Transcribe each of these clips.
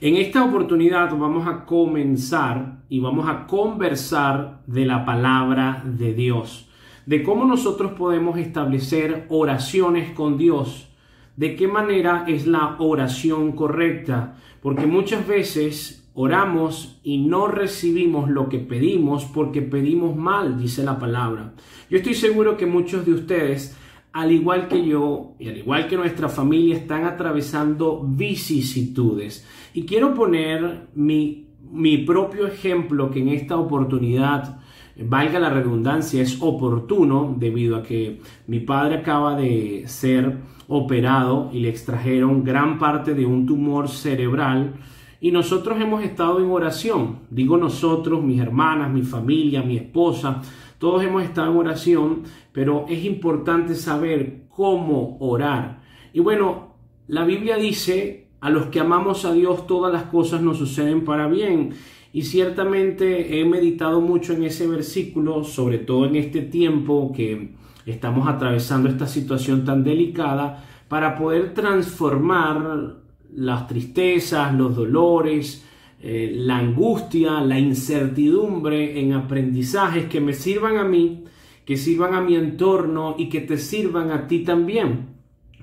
En esta oportunidad vamos a comenzar y vamos a conversar de la palabra de Dios, de cómo nosotros podemos establecer oraciones con Dios, de qué manera es la oración correcta, porque muchas veces oramos y no recibimos lo que pedimos porque pedimos mal, dice la palabra. Yo estoy seguro que muchos de ustedes, al igual que yo y al igual que nuestra familia, están atravesando vicisitudes. Y quiero poner mi propio ejemplo, que en esta oportunidad, valga la redundancia, es oportuno debido a que mi padre acaba de ser operado y le extrajeron gran parte de un tumor cerebral. Y nosotros hemos estado en oración. Digo nosotros, mis hermanas, mi familia, mi esposa, todos hemos estado en oración, pero es importante saber cómo orar. Y bueno, la Biblia dice, a los que amamos a Dios todas las cosas nos suceden para bien. Y ciertamente he meditado mucho en ese versículo, sobre todo en este tiempo que estamos atravesando esta situación tan delicada, para poder transformar las tristezas, los dolores, la angustia, la incertidumbre en aprendizajes que me sirvan a mí, que sirvan a mi entorno y que te sirvan a ti también.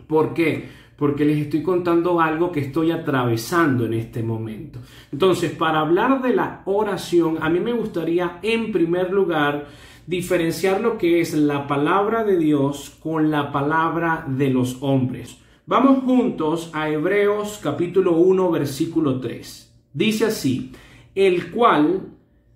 ¿Por qué? Porque les estoy contando algo que estoy atravesando en este momento. Entonces, para hablar de la oración, a mí me gustaría en primer lugar diferenciar lo que es la palabra de Dios con la palabra de los hombres. Vamos juntos a Hebreos capítulo 1, versículo 3. Dice así: el cual,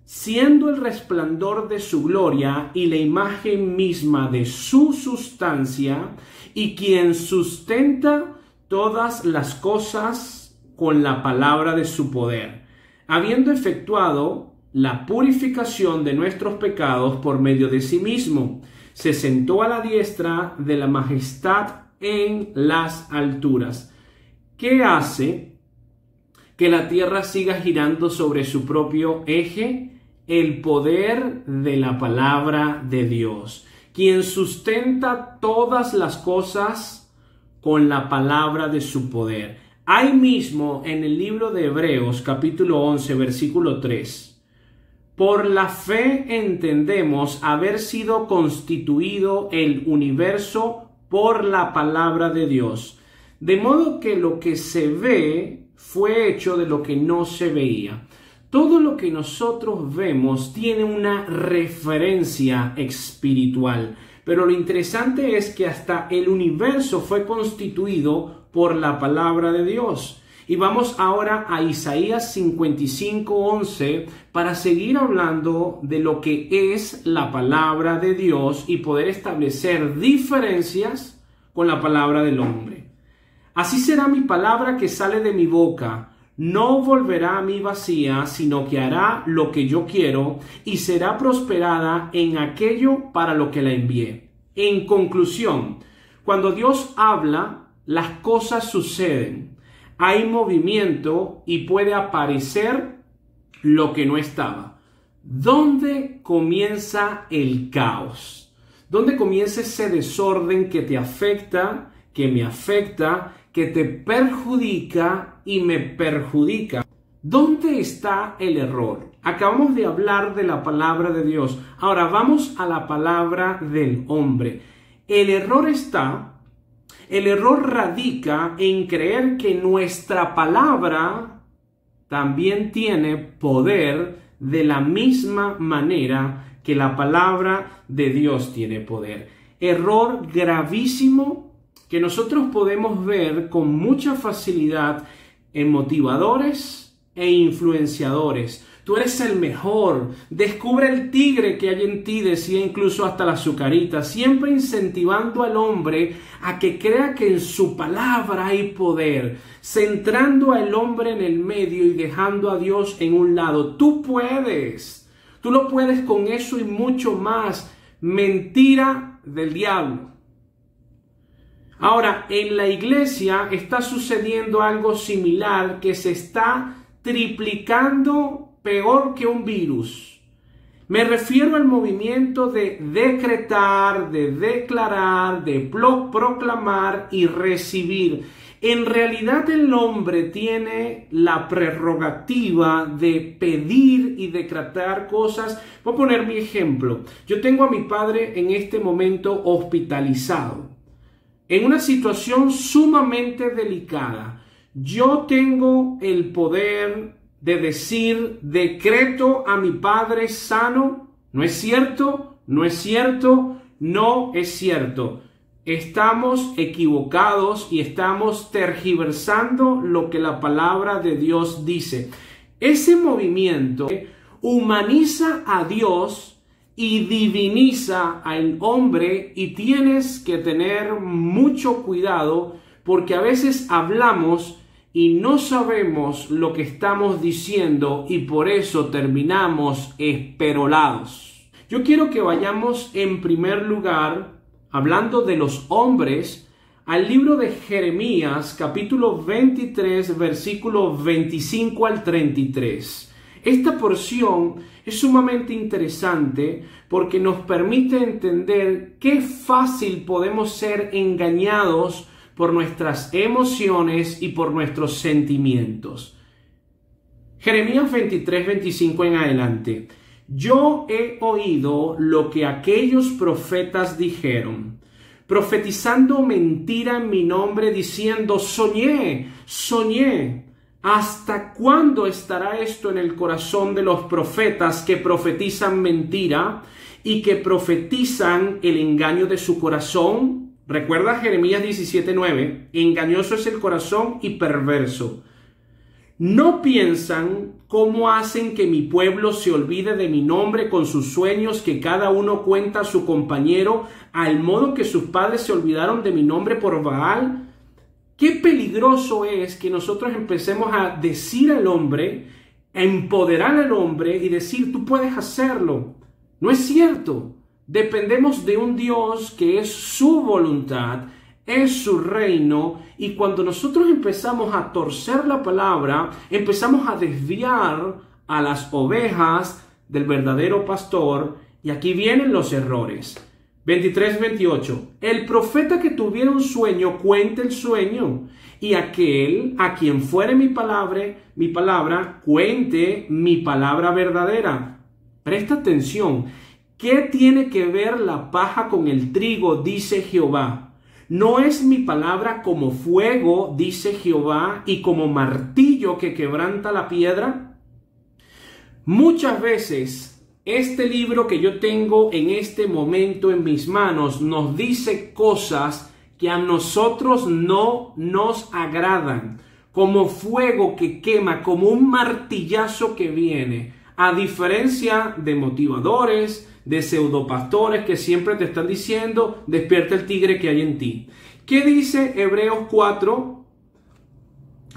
siendo el resplandor de su gloria y la imagen misma de su sustancia, y quien sustenta todas las cosas con la palabra de su poder, habiendo efectuado la purificación de nuestros pecados por medio de sí mismo, se sentó a la diestra de la majestad en las alturas. ¿Qué hace que la tierra siga girando sobre su propio eje? El poder de la palabra de Dios, quien sustenta todas las cosas con la palabra de su poder. Ahí mismo en el libro de Hebreos capítulo 11 versículo 3, por la fe entendemos haber sido constituido el universo por la palabra de Dios, de modo que lo que se ve fue hecho de lo que no se veía. Todo lo que nosotros vemos tiene una referencia espiritual, pero lo interesante es que hasta el universo fue constituido por la palabra de Dios. Y vamos ahora a Isaías 55:11 para seguir hablando de lo que es la palabra de Dios y poder establecer diferencias con la palabra del hombre. Así será mi palabra que sale de mi boca. No volverá a mí vacía, sino que hará lo que yo quiero y será prosperada en aquello para lo que la envié. En conclusión, cuando Dios habla, las cosas suceden. Hay movimiento y puede aparecer lo que no estaba. ¿Dónde comienza el caos? ¿Dónde comienza ese desorden que te afecta, que me afecta, que te perjudica y me perjudica? ¿Dónde está el error? Acabamos de hablar de la palabra de Dios. Ahora vamos a la palabra del hombre. El error radica en creer que nuestra palabra también tiene poder de la misma manera que la palabra de Dios tiene poder. Error gravísimo que nosotros podemos ver con mucha facilidad en motivadores e influenciadores. Tú eres el mejor, descubre el tigre que hay en ti, decía incluso hasta la azucarita, siempre incentivando al hombre a que crea que en su palabra hay poder, centrando al hombre en el medio y dejando a Dios en un lado. Tú puedes, tú lo puedes con eso y mucho más. Mentira del diablo. Ahora, en la iglesia está sucediendo algo similar que se está triplicando peor que un virus. Me refiero al movimiento de decretar, de declarar, de proclamar y recibir. En realidad el hombre tiene la prerrogativa de pedir y decretar cosas. Voy a poner mi ejemplo. Yo tengo a mi padre en este momento hospitalizado, en una situación sumamente delicada. Yo tengo el poder de decir, decreto a mi padre sano. ¿No es cierto? ¿No es cierto? No es cierto. Estamos equivocados y estamos tergiversando lo que la palabra de Dios dice. Ese movimiento humaniza a Dios y diviniza al hombre, y tienes que tener mucho cuidado porque a veces hablamos y no sabemos lo que estamos diciendo y por eso terminamos esperolados. Yo quiero que vayamos en primer lugar, hablando de los hombres, al libro de Jeremías, capítulo 23, versículos 25 al 33. Esta porción es sumamente interesante porque nos permite entender qué fácil podemos ser engañados por nuestras emociones y por nuestros sentimientos. Jeremías 23, 25 en adelante. Yo he oído lo que aquellos profetas dijeron, profetizando mentira en mi nombre, diciendo, soñé, soñé. ¿Hasta cuándo estará esto en el corazón de los profetas que profetizan mentira y que profetizan el engaño de su corazón? Recuerda Jeremías 17:9, engañoso es el corazón y perverso. ¿No piensan cómo hacen que mi pueblo se olvide de mi nombre con sus sueños, que cada uno cuenta a su compañero, al modo que sus padres se olvidaron de mi nombre por Baal? Qué peligroso es que nosotros empecemos a decir al hombre, a empoderar al hombre y decir, tú puedes hacerlo. No es cierto. Dependemos de un Dios que es su voluntad, es su reino, y cuando nosotros empezamos a torcer la palabra, empezamos a desviar a las ovejas del verdadero pastor, y aquí vienen los errores. 23-28. El profeta que tuviera un sueño, cuente el sueño, y aquel a quien fuere mi palabra, cuente mi palabra verdadera. Presta atención. ¿Qué tiene que ver la paja con el trigo? Dice Jehová. ¿No es mi palabra como fuego, dice Jehová, y como martillo que quebranta la piedra? Muchas veces este libro que yo tengo en este momento en mis manos nos dice cosas que a nosotros no nos agradan, como fuego que quema, como un martillazo que viene, a diferencia de motivadores, de pseudopastores que siempre te están diciendo, despierta el tigre que hay en ti. ¿Qué dice Hebreos 4?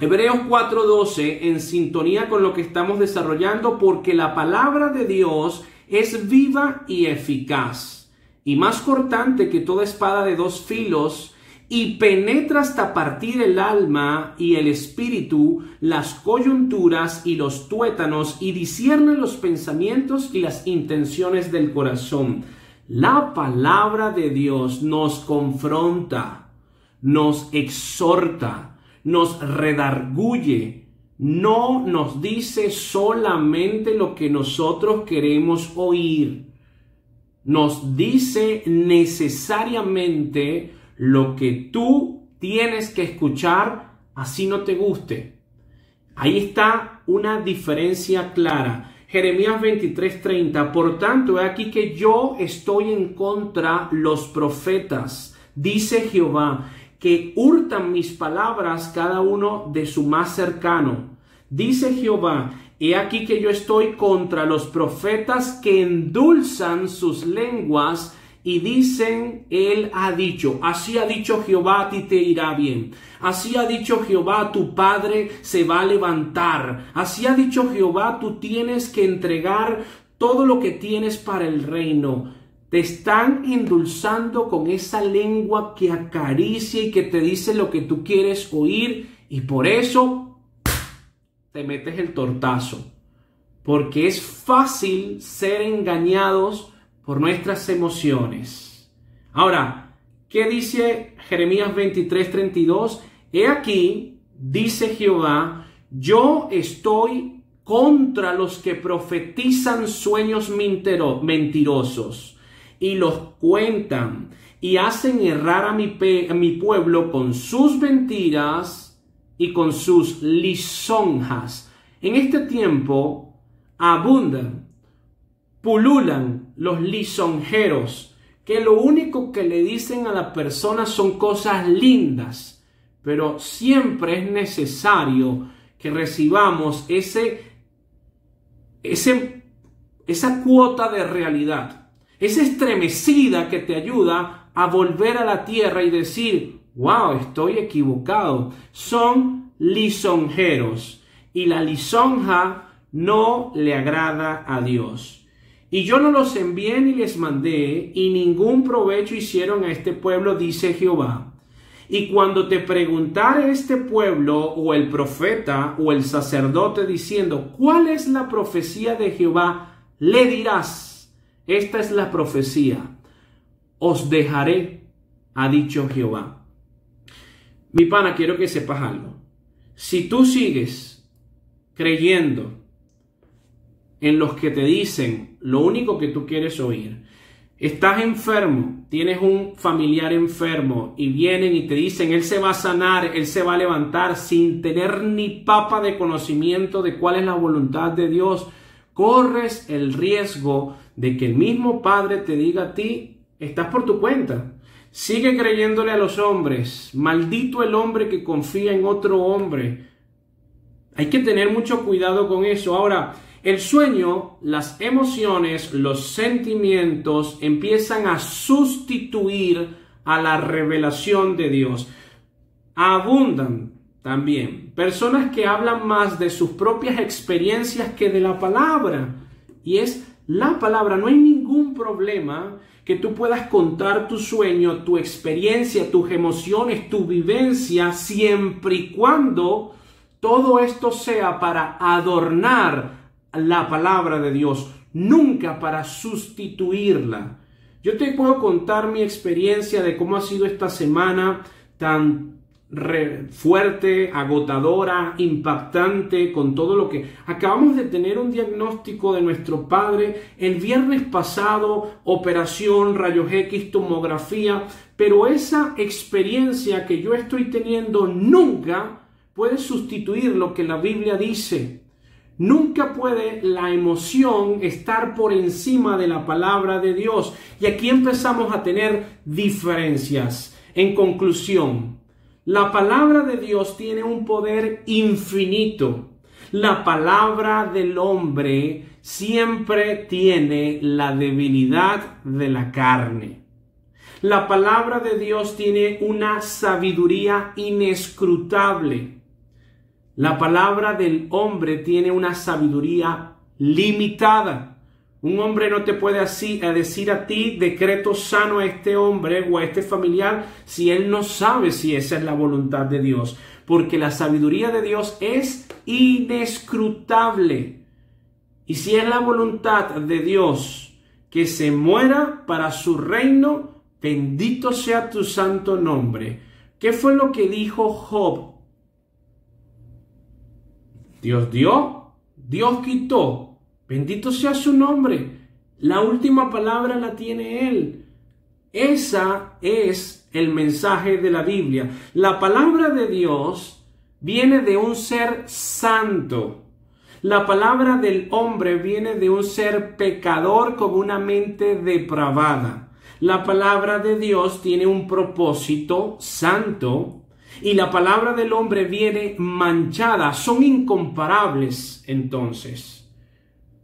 Hebreos 4:12, en sintonía con lo que estamos desarrollando, porque la palabra de Dios es viva y eficaz, y más cortante que toda espada de dos filos, y penetra hasta partir el alma y el espíritu, las coyunturas y los tuétanos, y discierne los pensamientos y las intenciones del corazón. La palabra de Dios nos confronta, nos exhorta, nos redarguye. No nos dice solamente lo que nosotros queremos oír. Nos dice necesariamente lo que tú tienes que escuchar, así no te guste. Ahí está una diferencia clara. Jeremías 23:30. Por tanto, he aquí que yo estoy en contra los profetas, dice Jehová, que hurtan mis palabras cada uno de su más cercano. Dice Jehová, he aquí que yo estoy contra los profetas que endulzan sus lenguas y dicen, él ha dicho, así ha dicho Jehová, a ti te irá bien. Así ha dicho Jehová, tu padre se va a levantar. Así ha dicho Jehová, tú tienes que entregar todo lo que tienes para el reino. Te están endulzando con esa lengua que acaricia y que te dice lo que tú quieres oír, y por eso te metes el tortazo. Porque es fácil ser engañados por nuestras emociones. Ahora, ¿qué dice Jeremías 23:32? He aquí, dice Jehová, yo estoy contra los que profetizan sueños mentirosos y los cuentan y hacen errar a mi pueblo con sus mentiras y con sus lisonjas. En este tiempo abundan, pululan los lisonjeros, que lo único que le dicen a la persona son cosas lindas, pero siempre es necesario que recibamos esa cuota de realidad, esa estremecida que te ayuda a volver a la tierra y decir, wow, estoy equivocado. Son lisonjeros y la lisonja no le agrada a Dios. Y yo no los envié ni les mandé, y ningún provecho hicieron a este pueblo, dice Jehová. Y cuando te preguntare este pueblo, o el profeta, o el sacerdote, diciendo, ¿cuál es la profecía de Jehová? Le dirás, esta es la profecía. Os dejaré, ha dicho Jehová. Mi pana, quiero que sepas algo. Si tú sigues creyendo en los que te dicen lo único que tú quieres oír, estás enfermo, tienes un familiar enfermo y vienen y te dicen, él se va a sanar, él se va a levantar sin tener ni papa de conocimiento de cuál es la voluntad de Dios, corres el riesgo de que el mismo Padre te diga a ti, estás por tu cuenta. Sigue creyéndole a los hombres. Maldito el hombre que confía en otro hombre. Hay que tener mucho cuidado con eso. Ahora, el sueño, las emociones, los sentimientos empiezan a sustituir a la revelación de Dios. Abundan también personas que hablan más de sus propias experiencias que de la palabra. Y es la palabra. No hay ningún problema que tú puedas contar tu sueño, tu experiencia, tus emociones, tu vivencia, siempre y cuando todo esto sea para adornar la palabra de Dios, nunca para sustituirla. Yo te puedo contar mi experiencia de cómo ha sido esta semana tan fuerte, agotadora, impactante, con todo lo que acabamos de tener un diagnóstico de nuestro padre el viernes pasado, operación, rayos X, tomografía, pero esa experiencia que yo estoy teniendo nunca puede sustituir lo que la Biblia dice. Nunca puede la emoción estar por encima de la palabra de Dios. Y aquí empezamos a tener diferencias. En conclusión, la palabra de Dios tiene un poder infinito. La palabra del hombre siempre tiene la debilidad de la carne. La palabra de Dios tiene una sabiduría inescrutable. La palabra del hombre tiene una sabiduría limitada. Un hombre no te puede decir a ti, decreto sano a este hombre o a este familiar, si él no sabe si esa es la voluntad de Dios. Porque la sabiduría de Dios es inescrutable. Y si es la voluntad de Dios que se muera para su reino, bendito sea tu santo nombre. ¿Qué fue lo que dijo Job? Dios dio, Dios quitó. Bendito sea su nombre. La última palabra la tiene Él. Esa es el mensaje de la Biblia. La palabra de Dios viene de un ser santo. La palabra del hombre viene de un ser pecador con una mente depravada. La palabra de Dios tiene un propósito santo. Y la palabra del hombre viene manchada. Son incomparables entonces.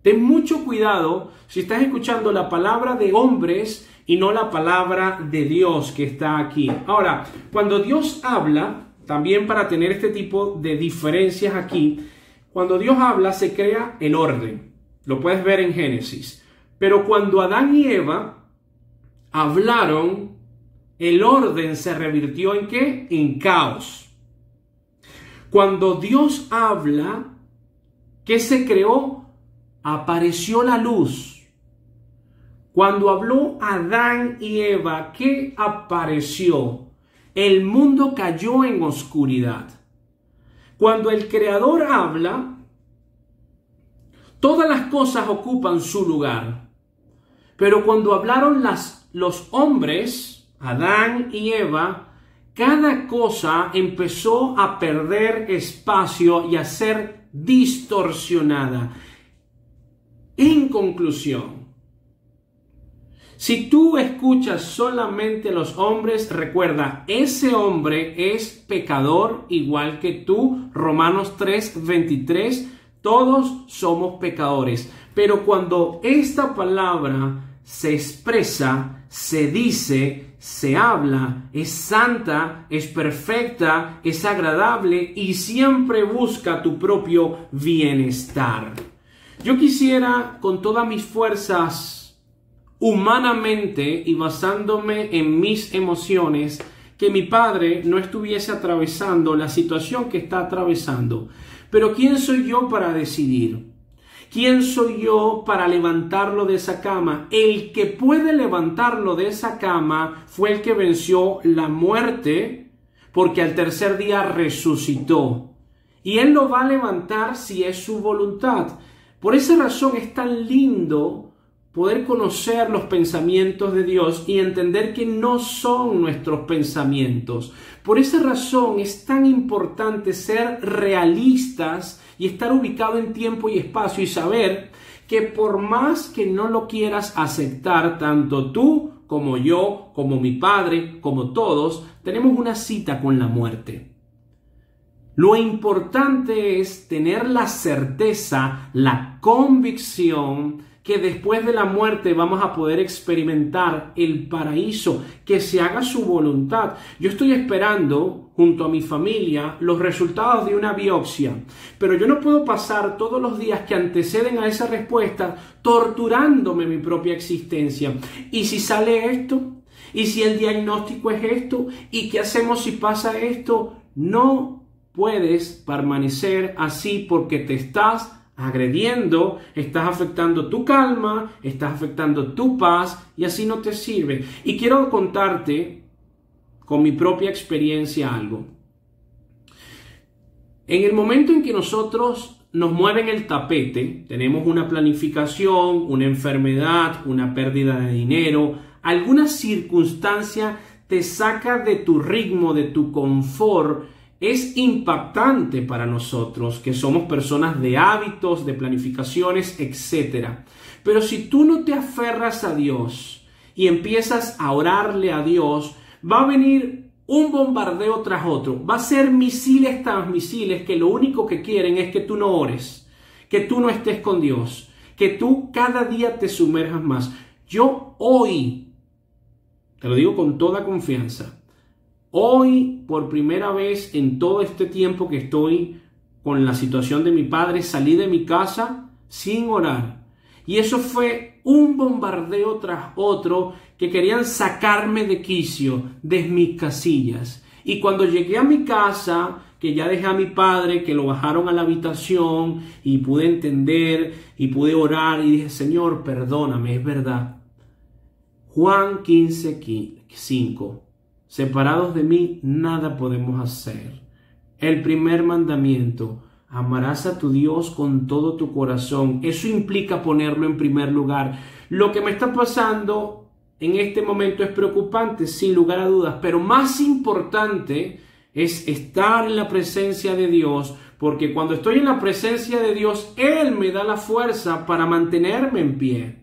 Ten mucho cuidado si estás escuchando la palabra de hombres y no la palabra de Dios que está aquí. Ahora, cuando Dios habla, también para tener este tipo de diferencias aquí, cuando Dios habla se crea el orden. Lo puedes ver en Génesis. Pero cuando Adán y Eva hablaron, el orden se revirtió ¿en qué? En caos. Cuando Dios habla, ¿qué se creó? Apareció la luz. Cuando habló Adán y Eva, ¿qué apareció? el mundo cayó en oscuridad. Cuando el Creador habla, todas las cosas ocupan su lugar. Pero cuando hablaron los hombres, Adán y Eva, cada cosa empezó a perder espacio y a ser distorsionada. En conclusión, si tú escuchas solamente a los hombres, recuerda, ese hombre es pecador igual que tú. Romanos 3:23, todos somos pecadores. Pero cuando esta palabra se expresa, se dice, se habla, es santa, es perfecta, es agradable y siempre busca tu propio bienestar. Yo quisiera con todas mis fuerzas, humanamente y basándome en mis emociones, que mi padre no estuviese atravesando la situación que está atravesando. Pero ¿quién soy yo para decidir? ¿Quién soy yo para levantarlo de esa cama? El que puede levantarlo de esa cama fue el que venció la muerte, porque al tercer día resucitó. Y Él lo va a levantar si es su voluntad. Por esa razón es tan lindo poder conocer los pensamientos de Dios y entender que no son nuestros pensamientos. Por esa razón es tan importante ser realistas y estar ubicado en tiempo y espacio y saber que por más que no lo quieras aceptar, tanto tú como yo, como mi padre, como todos, tenemos una cita con la muerte. Lo importante es tener la certeza, la convicción que después de la muerte vamos a poder experimentar el paraíso, que se haga su voluntad. Yo estoy esperando, junto a mi familia, los resultados de una biopsia, pero yo no puedo pasar todos los días que anteceden a esa respuesta torturándome mi propia existencia. ¿Y si sale esto? ¿Y si el diagnóstico es esto? ¿Y qué hacemos si pasa esto? No puedes permanecer así porque te estás agrediendo, estás afectando tu calma, estás afectando tu paz y así no te sirve. Y quiero contarte con mi propia experiencia algo. En el momento en que nosotros nos mueven el tapete, tenemos una planificación, una enfermedad, una pérdida de dinero, alguna circunstancia te saca de tu ritmo, de tu confort. Es impactante para nosotros, que somos personas de hábitos, de planificaciones, etc. Pero si tú no te aferras a Dios y empiezas a orarle a Dios, va a venir un bombardeo tras otro. Va a ser misiles tras misiles que lo único que quieren es que tú no ores, que tú no estés con Dios, que tú cada día te sumerjas más. Yo hoy, te lo digo con toda confianza, hoy, por primera vez en todo este tiempo que estoy con la situación de mi padre, salí de mi casa sin orar. Y eso fue un bombardeo tras otro que querían sacarme de quicio, de mis casillas. Y cuando llegué a mi casa, que ya dejé a mi padre, que lo bajaron a la habitación y pude entender y pude orar y dije, Señor, perdóname, es verdad. Juan 15:5. Separados de mí, nada podemos hacer. El primer mandamiento, amarás a tu Dios con todo tu corazón. Eso implica ponerlo en primer lugar. Lo que me está pasando en este momento es preocupante, sin lugar a dudas, pero más importante es estar en la presencia de Dios, porque cuando estoy en la presencia de Dios, Él me da la fuerza para mantenerme en pie.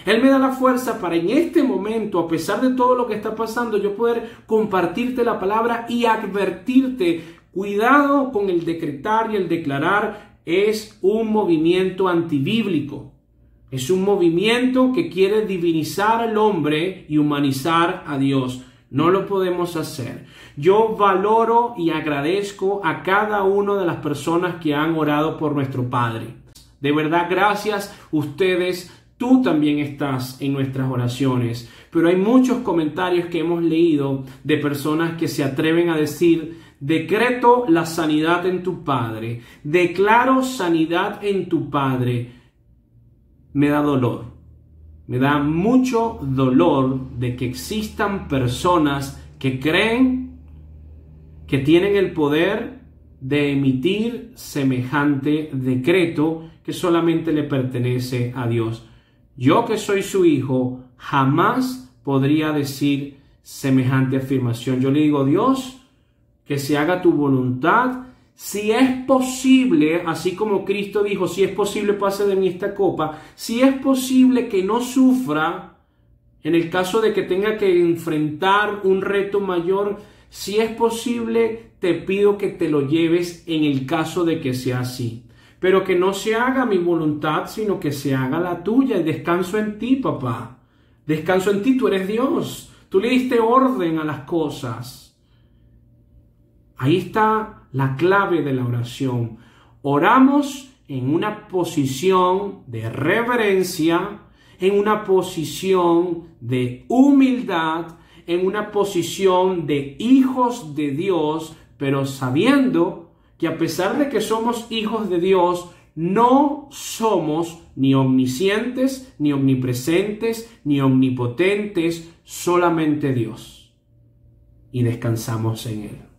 Él me da la fuerza para en este momento, a pesar de todo lo que está pasando, yo poder compartirte la palabra y advertirte. Cuidado con el decretar y el declarar. Es un movimiento antibíblico. Es un movimiento que quiere divinizar al hombre y humanizar a Dios. No lo podemos hacer. Yo valoro y agradezco a cada una de las personas que han orado por nuestro Padre. De verdad, gracias ustedes. Tú también estás en nuestras oraciones, pero hay muchos comentarios que hemos leído de personas que se atreven a decir, decreto la sanidad en tu Padre, declaro sanidad en tu Padre. Me da dolor, me da mucho dolor de que existan personas que creen que tienen el poder de emitir semejante decreto que solamente le pertenece a Dios. Yo, que soy su hijo, jamás podría decir semejante afirmación. Yo le digo: Dios, que se haga tu voluntad. Si es posible, así como Cristo dijo, si es posible pase de mí esta copa, si es posible que no sufra, en el caso de que tenga que enfrentar un reto mayor, si es posible, te pido que te lo lleves en el caso de que sea así. Pero que no se haga mi voluntad, sino que se haga la tuya. Y descanso en ti, papá. Descanso en ti, tú eres Dios. Tú le diste orden a las cosas. Ahí está la clave de la oración. Oramos en una posición de reverencia, en una posición de humildad, en una posición de hijos de Dios, pero sabiendo que a pesar de que somos hijos de Dios, no somos ni omniscientes, ni omnipresentes, ni omnipotentes, solamente Dios. Y descansamos en Él.